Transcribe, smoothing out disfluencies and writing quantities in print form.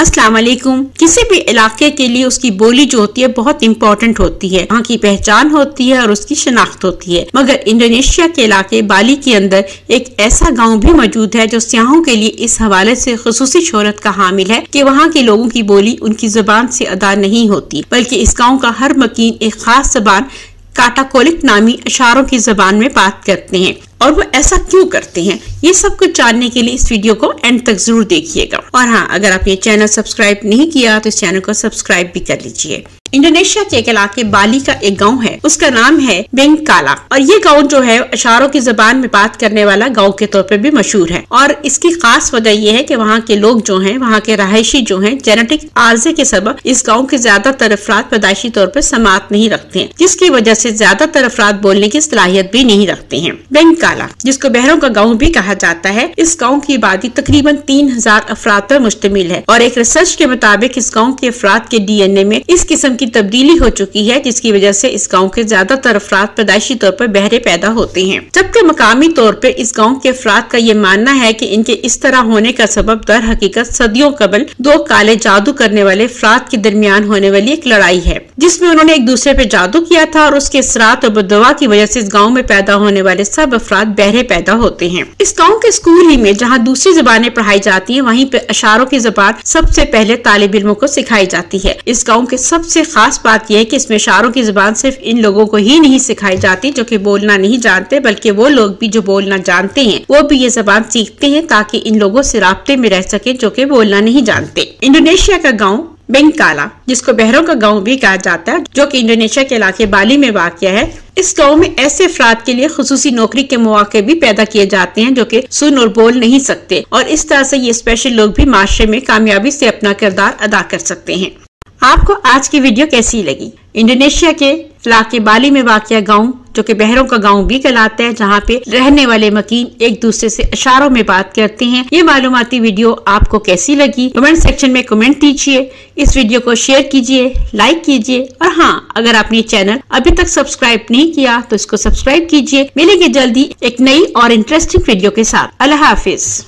अस्सलाम वालेकुम। किसी भी इलाके के लिए उसकी बोली जो होती है बहुत इम्पोर्टेंट होती है, वहाँ की पहचान होती है और उसकी शनाख्त होती है। मगर इंडोनेशिया के इलाके बाली के अंदर एक ऐसा गांव भी मौजूद है जो सियाहों के लिए इस हवाले से खुसूसी शोहरत का हामिल है कि वहाँ के लोगों की बोली उनकी जुबान से अदा नहीं होती, बल्कि इस गाँव का हर मकीन एक खास जबान काटाकोलिक नामी इशारों की जबान में बात करते हैं। और वो ऐसा क्यों करते हैं, ये सब कुछ जानने के लिए इस वीडियो को एंड तक जरूर देखिएगा। और हाँ, अगर आप ये चैनल सब्सक्राइब नहीं किया तो इस चैनल को सब्सक्राइब भी कर लीजिए। इंडोनेशिया के एक इलाके बाली का एक गांव है, उसका नाम है बेंकाला। और ये गांव जो है इशारों की जबान में बात करने वाला गांव के तौर पे भी मशहूर है। और इसकी खास वजह यह है कि वहाँ के लोग जो हैं, वहाँ के रहायशी जो हैं, जेनेटिक आर्जे के सबब इस गाँव के ज्यादातर अफराद पैदाइशी तौर पर समात नहीं रखते हैं, जिसकी वजह से ज्यादातर अफराद बोलने की सलाहियत भी नहीं रखते हैं। बेंकाला, जिसको बहरों का गाँव भी कहा जाता है, इस गाँव की आबादी तकरीबन 3000 अफराद पर मुश्तमिल है। और एक रिसर्च के मुताबिक इस गाँव के अफराद के DNA में इस किस्म की तब्दीली हो चुकी है, जिसकी वजह से इस गांव के ज्यादातर अफराद पैदाइशी तौर पर बहरे पैदा होते हैं। जबकि मकामी तौर पर इस गांव के अफराद का ये मानना है कि इनके इस तरह होने का सबब दर हकीकत सदियों कबल दो काले जादू करने वाले अफराद के दरमियान होने वाली एक लड़ाई है, जिसमें उन्होंने एक दूसरे पे जादू किया था और उसके असरात और बददुआ की वजह से इस गाँव में पैदा होने वाले सब अफराद बहरे पैदा होते हैं। इस गाँव के स्कूल ही में जहाँ दूसरी जबानें पढ़ाई जाती है, वहीं पे इशारों की जबान सबसे पहले तालिब इल्मों को सिखाई जाती है। इस गाँव के सबसे खास बात यह है कि इसमें इशारों की जुबान सिर्फ इन लोगों को ही नहीं सिखाई जाती जो कि बोलना नहीं जानते, बल्कि वो लोग भी जो बोलना जानते हैं वो भी ये जुबान सीखते हैं ताकि इन लोगों से राब्ते में रह सके जो कि बोलना नहीं जानते। इंडोनेशिया का गांव बेंकाला, जिसको बहरों का गांव भी कहा जाता है, जो कि इंडोनेशिया के इलाके बाली में वाक़या है, इस गांव में ऐसे अफराद के लिए खुसूसी नौकरी के मौके भी पैदा किए जाते हैं जो कि सुन और बोल नहीं सकते, और इस तरह से ये स्पेशल लोग भी माशरे में कामयाबी से अपना किरदार अदा कर सकते हैं। आपको आज की वीडियो कैसी लगी? इंडोनेशिया के इलाके बाली में वाक़या गांव, जो कि बहरों का गांव भी कहलाता है, जहां पे रहने वाले मकीन एक दूसरे से इशारों में बात करते हैं, ये मालूमाती वीडियो आपको कैसी लगी? कमेंट सेक्शन में कमेंट दीजिए, इस वीडियो को शेयर कीजिए, लाइक कीजिए, और हाँ, अगर आपने चैनल अभी तक सब्सक्राइब नहीं किया तो इसको सब्सक्राइब कीजिए। मिलेंगे जल्दी एक नई और इंटरेस्टिंग वीडियो के साथ। अल्लाह हाफिज।